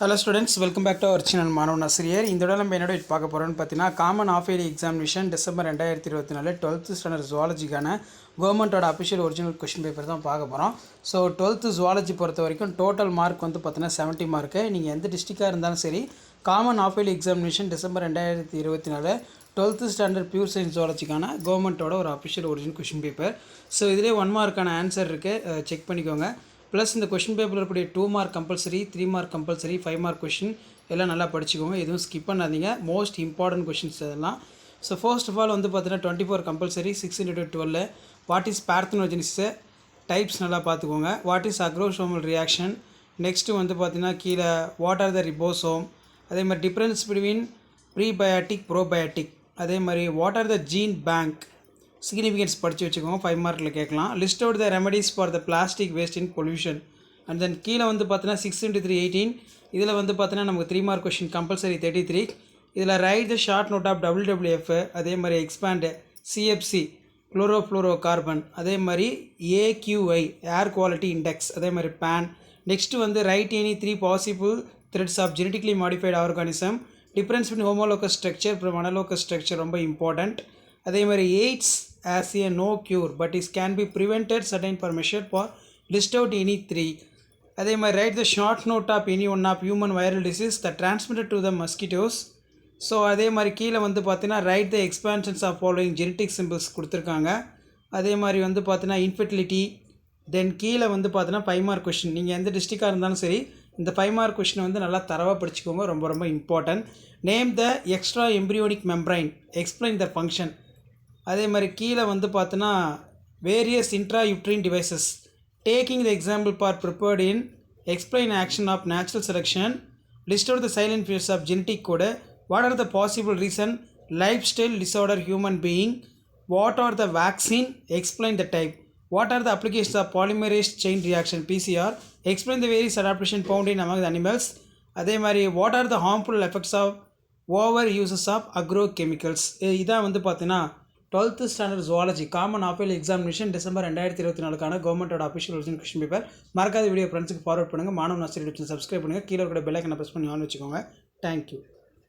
Hello students, welcome back to our channel மாணவ நசிரியர். இந்த தடவை நம்ம என்னோட பார்க்க போறோம்னு பார்த்தீங்கன்னா common of yearly examination December 2024 12th standard ஜுவாலஜிக்கான கவர்மெண்ட்டோட அஃபிஷியல் ஒரிஜினல் கொஸ்டின் பேப்பர் தான் பார்க்க போகிறோம். ஸோ 12th ஜுவாலஜி பொறுத்த வரைக்கும் டோட்டல் மார்க் வந்து பார்த்தீங்கன்னா 70 மார்க்கு. நீங்கள் எந்த டிஸ்ட்ரிக்டாக இருந்தாலும் சரி common of yearly examination December 2024 12th standard pure science ஜுவாலஜிக்கான கவர்மெண்ட்டோட ஒரு official original question paper. So இதிலே 1 மார்க்கான ஆன்சர் இருக்குது, செக் பண்ணிக்கோங்க. ப்ளஸ் இந்த கொஷின் பேப்பரில் இருக்கக்கூடிய 2 mark compulsory, 3 mark compulsory, 5 mark question எல்லாம் நல்லா படிச்சுக்கோங்க. எதுவும் ஸ்கிப் பண்ணாதீங்க. மோஸ்ட் இம்பார்ட்டன்ட் கொஷின்ஸ் அதெல்லாம். ஸோ ஃபர்ஸ்ட் ஆஃப் ஆல் வந்து பார்த்தீங்கன்னா 24 compulsory, 6 × 12 what is parthenogenesis types நல்லா பார்த்துக்கோங்க. What is acrosomal reaction, next வந்து பார்த்தீங்கன்னா கீழே வாட் ஆர் த ரிபோசோம், அதே மாதிரி டிஃப்ரென்ஸ் பிட்வீன் ப்ரீபயாட்டிக் ப்ரோபயாட்டிக், அதே மாதிரி what are the gene bank significance படித்து வச்சுக்கோங்க. 5 மார்க்கில் கேட்கலாம். List out the remedies for the plastic waste in pollution. And then கீழே வந்து பார்த்தீங்கன்னா 6 × 3 18. இதில் வந்து பார்த்தீங்கன்னா நமக்கு 3 மார்க் கொஷின் கம்பல்சரி 33. இதில் write the short note of WWF, அதே மாதிரி எக்ஸ்பேண்டு CFC குளோரோஃப்ளோரோ கார்பன், அதே மாதிரி AQI ஏர் குவாலிட்டி இண்டெக்ஸ், அதே மாதிரி PAN. நெக்ஸ்ட்டு வந்து write any 3 possible threats of genetically modified organism. Difference பின் ஹோமோலோகஸ் ஸ்ட்ரக்சர் அப்புறம் அனலோகஸ் ஸ்ட்ரக்சர் ரொம்ப இம்பார்ட்டண்ட். அதே மாதிரி AIDS as a no cure but is can be prevented certain for measure for list out any 3. அதே மாதிரி write the short note of any one of human viral disease that transmitted to the mosquitoes. So அதே மாதிரி கீழே வந்து பார்த்தீங்கன்னா write the expansions of following genetic symbols கொடுத்துருக்காங்க. அதே மாதிரி வந்து பார்த்தீங்கன்னா infertility. தென் கீழே வந்து பார்த்தீங்கன்னா 5 மார்க் கொஷின். நீங்கள் எந்த டிஸ்ட்ரிக்டாக இருந்தாலும் சரி இந்த 5 மார்க் கொஷினை வந்து நல்லா தரவாக படிச்சுக்கோங்க. ரொம்ப ரொம்ப important. Name the extra embryonic membrane, explain the function. அதே மாதிரி கீழே வந்து பார்த்தோன்னா various intrauterine devices taking the example part prepared in explain action of natural selection. List out the salient features of genetic code. What are the possible reason life style disorder human being. What are the vaccine, explain the type. What are the applications of polymerase chain reaction PCR, explain the various adaptation found in among the animals. அதே மாதிரி what are the harmful effects of over uses of agro chemicals. இதான் வந்து பார்த்தீங்கன்னா 12th standard zoology common of yearly examination December 2024 கவர்மெண்ட்டோட official original question paper. மறக்காத video ஃப்ரெண்ட்ஸுக்கு forward பண்ணுங்கள். மாணவ நர்சரி சப்ஸ்கிரைப் பண்ணுங்கள். கீழே இருக்கிற பெல் ஐக்கனை ப்ரெஸ் பண்ணி ஆன் வச்சுக்கோங்க. தேங்க்யூ.